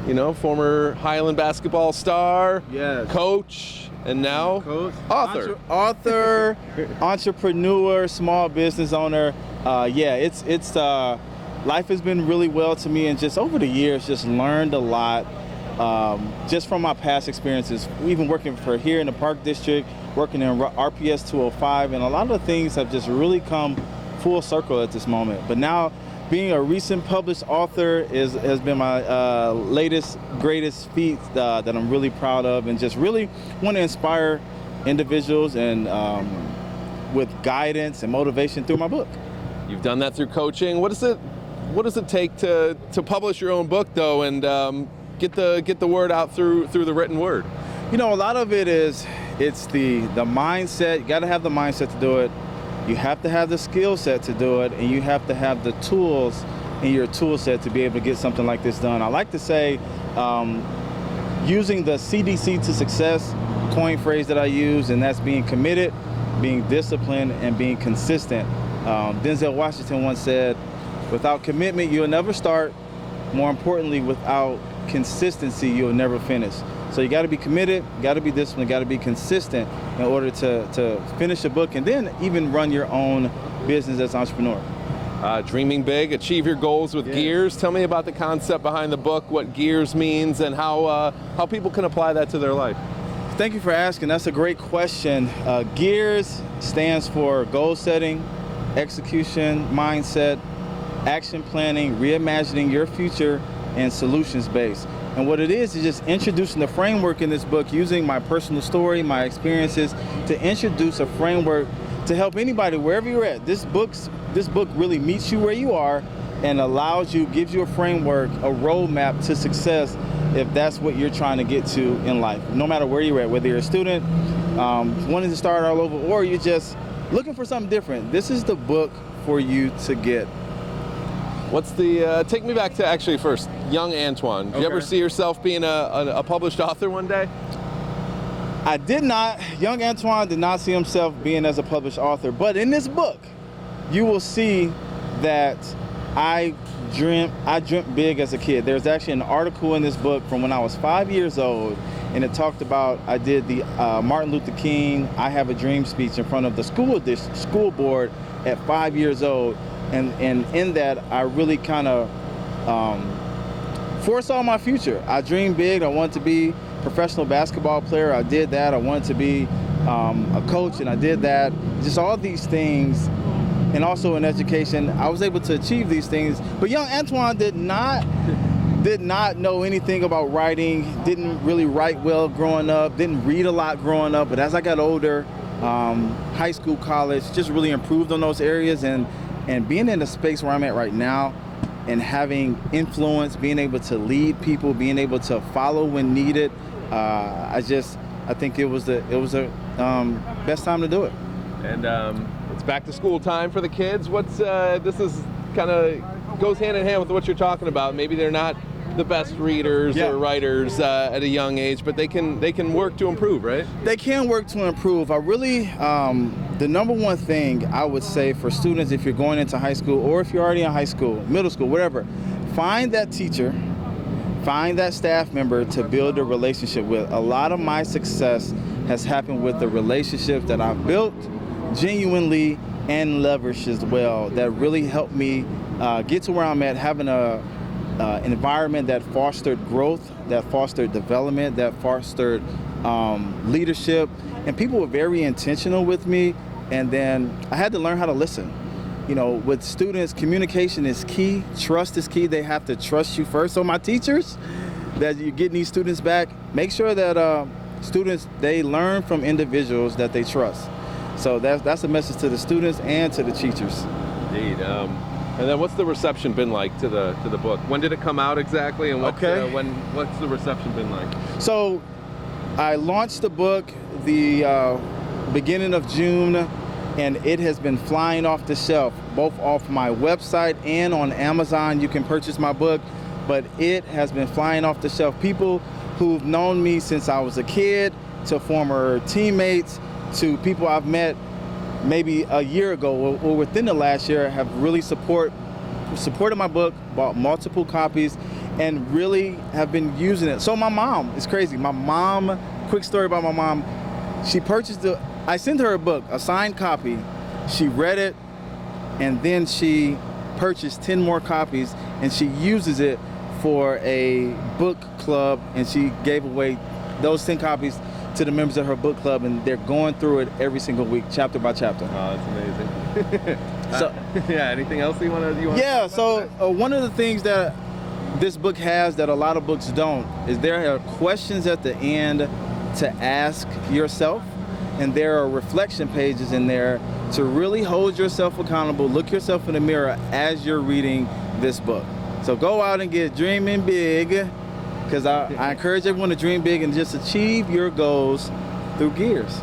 you know, former Highland basketball star, Yes. coach, and now Coach, author. author, entrepreneur, small business owner. It's life has been really well to me, and just over the years, just learned a lot. Just from my past experiences, even working for here in the Park District, working in RPS 205, and a lot of the things have just really come full circle at this moment. But now, being a recent published author has been my latest, greatest feat that I'm really proud of, and just really want to inspire individuals and with guidance and motivation through my book. You've done that through coaching. What does it take to publish your own book, though, and get the word out through the written word? You know, a lot of it is it's the mindset. You got to have the mindset to do it. You have to have the skill set to do it, and you have to have the tools in your tool set to be able to get something like this done. I like to say, using the CDC to success coin phrase that I use, and that's being committed, being disciplined, and being consistent. Denzel Washington once said, without commitment, you'll never start. More importantly, without consistency, you'll never finish. So you got to be committed, got to be disciplined, got to be consistent in order to finish a book and then even run your own business as an entrepreneur. Dreaming big, achieve your goals with G.E.A.R.S. Tell me about the concept behind the book, what G.E.A.R.S. means, and how people can apply that to their life. Thank you for asking. That's a great question. G.E.A.R.S. stands for goal setting, execution, mindset, action planning, reimagining your future, and solutions based. And what it is just introducing the framework in this book, using my personal story, my experiences, to introduce a framework to help anybody wherever you're at. This book really meets you where you are and allows you, gives you a framework, a roadmap to success if that's what you're trying to get to in life. No matter where you're at, whether you're a student, wanting to start all over, or you're just looking for something different, this is the book for you to get. What's the, take me back to actually first, young Antwon. Did you ever see yourself being a published author one day? I did not. Young Antwon did not see himself being as a published author, but in this book, you will see that I dreamt big as a kid. There's actually an article in this book from when I was 5 years old, and it talked about, I did the Martin Luther King I Have a Dream speech in front of the school board at 5 years old. And in that, I really kind of foresaw my future. I dreamed big. I wanted to be a professional basketball player. I did that. I wanted to be a coach, and I did that. Just all these things, and also in education, I was able to achieve these things. But young Antwon did not know anything about writing, didn't really write well growing up, didn't read a lot growing up. But as I got older, high school, college, just really improved on those areas, and being in the space where I'm at right now and having influence, being able to lead people, being able to follow when needed, I think it was the best time to do it. And it's back to school time for the kids. This is kind of goes hand in hand with what you're talking about. Maybe they're not the best readers or writers at a young age, but they can work to improve, right? They can work to improve. I really, the number one thing I would say for students, if you're going into high school or if you're already in high school, middle school, whatever, find that teacher, find that staff member to build a relationship with. A lot of my success has happened with the relationships that I've built genuinely and leveraged as well, that really helped me get to where I'm at, having an environment that fostered growth, that fostered development, that fostered leadership, and people were very intentional with me. And then I had to learn how to listen. You know, with students, communication is key, trust is key. They have to trust you first. So my teachers, that you're getting these students back, make sure that students, they learn from individuals that they trust. So that's a message to the students and to the teachers. Indeed. And then what's the reception been like to the book? When did it come out exactly, and what's the reception been like? So I launched the book the beginning of June, and it has been flying off the shelf, both off my website and on Amazon. You can purchase my book, but it has been flying off the shelf. People who've known me since I was a kid, to former teammates, to people I've met maybe a year ago or within the last year, have really supported my book, bought multiple copies, and really have been using it. So my mom, it's crazy. My mom, quick story about my mom. She purchased I sent her a book, a signed copy. She read it, and then she purchased 10 more copies, and she uses it for a book club, and she gave away those 10 copies to the members of her book club, and they're going through it every single week, chapter by chapter. Oh, that's amazing. So, yeah, anything else you want to yeah, so one of the things that this book has that a lot of books don't is there are questions at the end to ask yourself, and there are reflection pages in there to really hold yourself accountable, look yourself in the mirror as you're reading this book. So go out and get dreaming big, because I encourage everyone to dream big and just achieve your goals through G.E.A.R.S.